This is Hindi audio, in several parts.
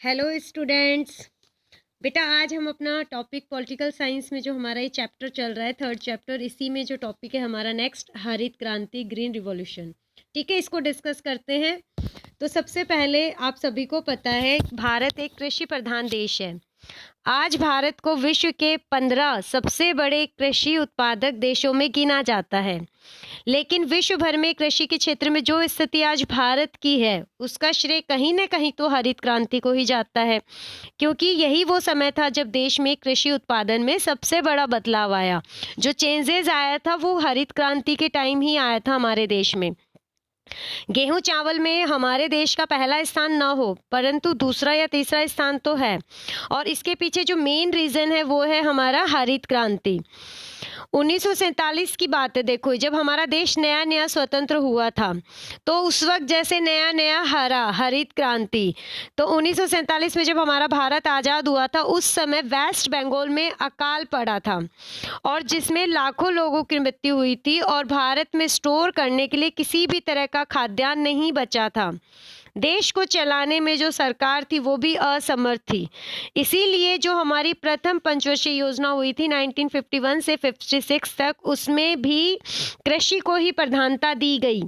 Hello students. बेटा आज हम अपना टॉपिक पॉलिटिकल साइंस में जो हमारा ये चैप्टर चल रहा है, थर्ड चैप्टर, इसी में जो टॉपिक है हमारा नेक्स्ट, हरित क्रांति, ग्रीन रिवॉल्यूशन। ठीक है, इसको डिस्कस करते हैं। तो सबसे पहले आप सभी को पता है भारत एक कृषि प्रधान देश है। आज भारत को विश्व के 15 सबसे बड़े कृषि उत्पादक देशों में गिना जाता है। लेकिन विश्व भर में कृषि के क्षेत्र में जो स्थिति आज भारत की है, उसका श्रेय कहीं न कहीं तो हरित क्रांति को ही जाता है, क्योंकि यही वो समय था जब देश में कृषि उत्पादन में सबसे बड़ा बदलाव आया। जो चेंजेस आया था वो हरित क्रांति के टाइम ही आया था हमारे देश में। गेहूं चावल में हमारे देश का पहला स्थान न हो, परंतु दूसरा या तीसरा स्थान तो है, और इसके पीछे जो मेन रीज़न है वो है हमारा हरित क्रांति। 1947 की बात है। देखो, जब हमारा देश नया नया स्वतंत्र हुआ था, तो उस वक्त जैसे नया नया हरित क्रांति, तो 1947 में जब हमारा भारत आज़ाद हुआ था, उस समय वेस्ट बंगाल में अकाल पड़ा था, और जिसमें लाखों लोगों की मृत्यु हुई थी, और भारत में स्टोर करने के लिए किसी भी तरह का खाद्यान्न नहीं बचा था। देश को चलाने में जो सरकार थी वो भी असमर्थ थी। इसीलिए जो हमारी प्रथम पंचवर्षीय योजना हुई थी 1951 से 56 तक, उसमें भी कृषि को ही प्रधानता दी गई।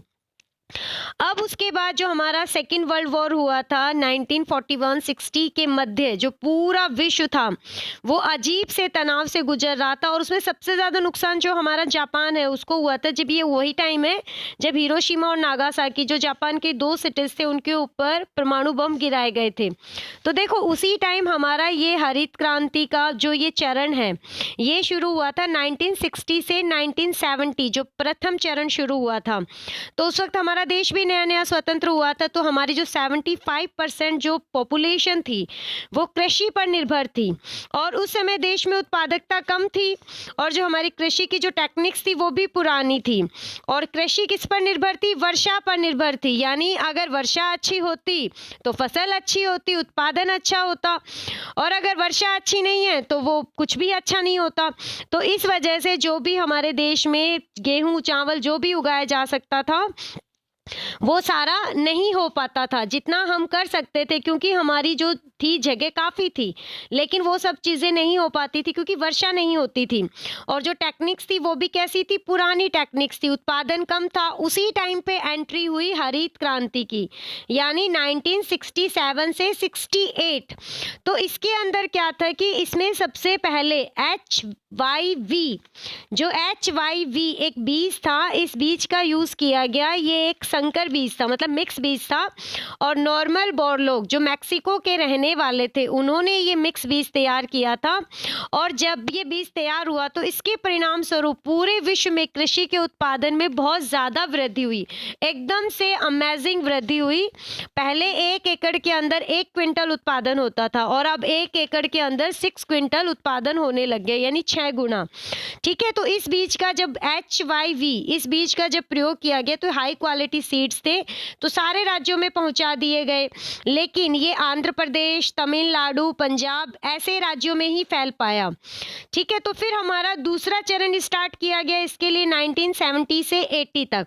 अब उसके बाद जो हमारा सेकेंड वर्ल्ड वॉर हुआ था 1941-60 के मध्य, जो पूरा विश्व था वो अजीब से तनाव से गुजर रहा था, और उसमें सबसे ज़्यादा नुकसान जो हमारा जापान है उसको हुआ था। जब ये वही टाइम है जब हिरोशिमा और नागासाकी, जो जापान के 2 सिटीज़ थे, उनके ऊपर परमाणु बम गिराए गए थे। तो देखो, उसी टाइम हमारा ये हरित क्रांति का जो ये चरण है ये शुरू हुआ था 1960 से 1970, जो प्रथम चरण शुरू हुआ था। तो उस वक्त हमारा देश भी नया नया स्वतंत्र हुआ था, तो हमारी जो 75% जो पॉपुलेशन थी वो कृषि पर निर्भर थी, और उस समय देश में उत्पादकता कम थी, और जो हमारी कृषि की जो टेक्निक्स थी वो भी पुरानी थी। और कृषि किस पर निर्भर थी? वर्षा पर निर्भर थी। यानी अगर वर्षा अच्छी होती तो फसल अच्छी होती, उत्पादन अच्छा होता, और अगर वर्षा अच्छी नहीं है तो वो कुछ भी अच्छा नहीं होता। तो इस वजह से जो भी हमारे देश में गेहूं चावल जो भी उगाया जा सकता था वो सारा नहीं हो पाता था जितना हम कर सकते थे, क्योंकि हमारी जो थी जगह काफ़ी थी, लेकिन वो सब चीज़ें नहीं हो पाती थी क्योंकि वर्षा नहीं होती थी। और जो टेक्निक्स थी वो भी कैसी थी? पुरानी टेक्निक्स थी, उत्पादन कम था। उसी टाइम पे एंट्री हुई हरित क्रांति की, यानी 1967 से 68। तो इसके अंदर क्या था कि इसमें सबसे पहले HYV, जो HYV एक बीज था, इस बीज का यूज़ किया गया। ये एक संकर बीज था, मतलब मिक्स बीज था, और नॉर्मल बोर लोग जो मैक्सिको के रहने वाले थे उन्होंने ये मिक्स बीज तैयार किया था। और जब ये बीज तैयार हुआ तो इसके परिणाम स्वरूप पूरे विश्व में कृषि के उत्पादन में बहुत ज़्यादा वृद्धि हुई, एकदम से अमेजिंग वृद्धि हुई। पहले 1 एकड़ के अंदर 1 क्विंटल उत्पादन होता था, और अब 1 एकड़ के अंदर 6 क्विंटल उत्पादन होने लग गया, यानी 6 गुना। ठीक है, तो इस बीज का जब HYV, इस बीज का जब प्रयोग किया गया तो हाई क्वालिटी सीड्स थे, तो सारे राज्यों में पहुंचा दिए गए, लेकिन ये आंध्र प्रदेश, तमिलनाडु, पंजाब ऐसे राज्यों में ही फैल पाया। ठीक है, तो फिर हमारा दूसरा चरण स्टार्ट किया गया इसके लिए 1970 से 80 तक।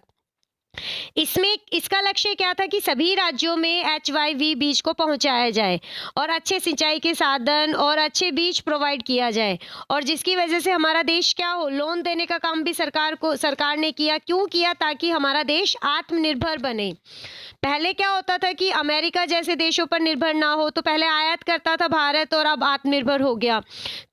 इसमें इसका लक्ष्य क्या था कि सभी राज्यों में HYV बीज को पहुंचाया जाए, और अच्छे सिंचाई के साधन और अच्छे बीज प्रोवाइड किया जाए, और जिसकी वजह से हमारा देश क्या हो, लोन देने का काम भी सरकार ने किया। क्यों किया? ताकि हमारा देश आत्मनिर्भर बने। पहले क्या होता था कि अमेरिका जैसे देशों पर निर्भर ना हो, तो पहले आयात करता था भारत, और अब आत्मनिर्भर हो गया।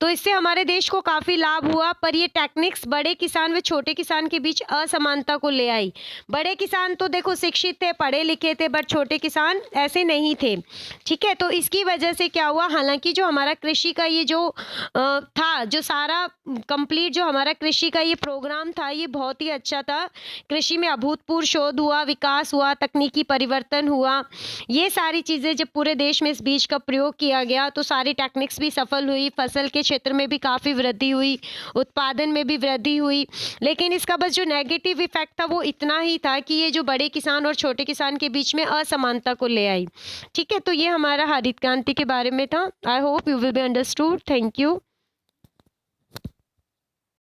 तो इससे हमारे देश को काफ़ी लाभ हुआ, पर ये टेक्निक्स बड़े किसान व छोटे किसान के बीच असमानता को ले आई। बड़े किसान तो देखो शिक्षित थे, पढ़े लिखे थे, बट छोटे किसान ऐसे नहीं थे। ठीक है, तो इसकी वजह से क्या हुआ, हालांकि जो हमारा कृषि का ये जो था, जो सारा कंप्लीट जो हमारा कृषि का ये प्रोग्राम था, ये बहुत ही अच्छा था। कृषि में अभूतपूर्व शोध हुआ, विकास हुआ, तकनीकी परिवर्तन हुआ। ये सारी चीज़ें जब पूरे देश में इस बीज का प्रयोग किया गया तो सारी टेक्निक्स भी सफल हुई, फसल के क्षेत्र में भी काफ़ी वृद्धि हुई, उत्पादन में भी वृद्धि हुई। लेकिन इसका बस जो नेगेटिव इफेक्ट था वो इतना ही था कि ये जो बड़े किसान और छोटे किसान के बीच में असमानता को ले आई। ठीक है, तो ये हमारा हरित क्रांति के बारे में था। I hope you will be understood. Thank you.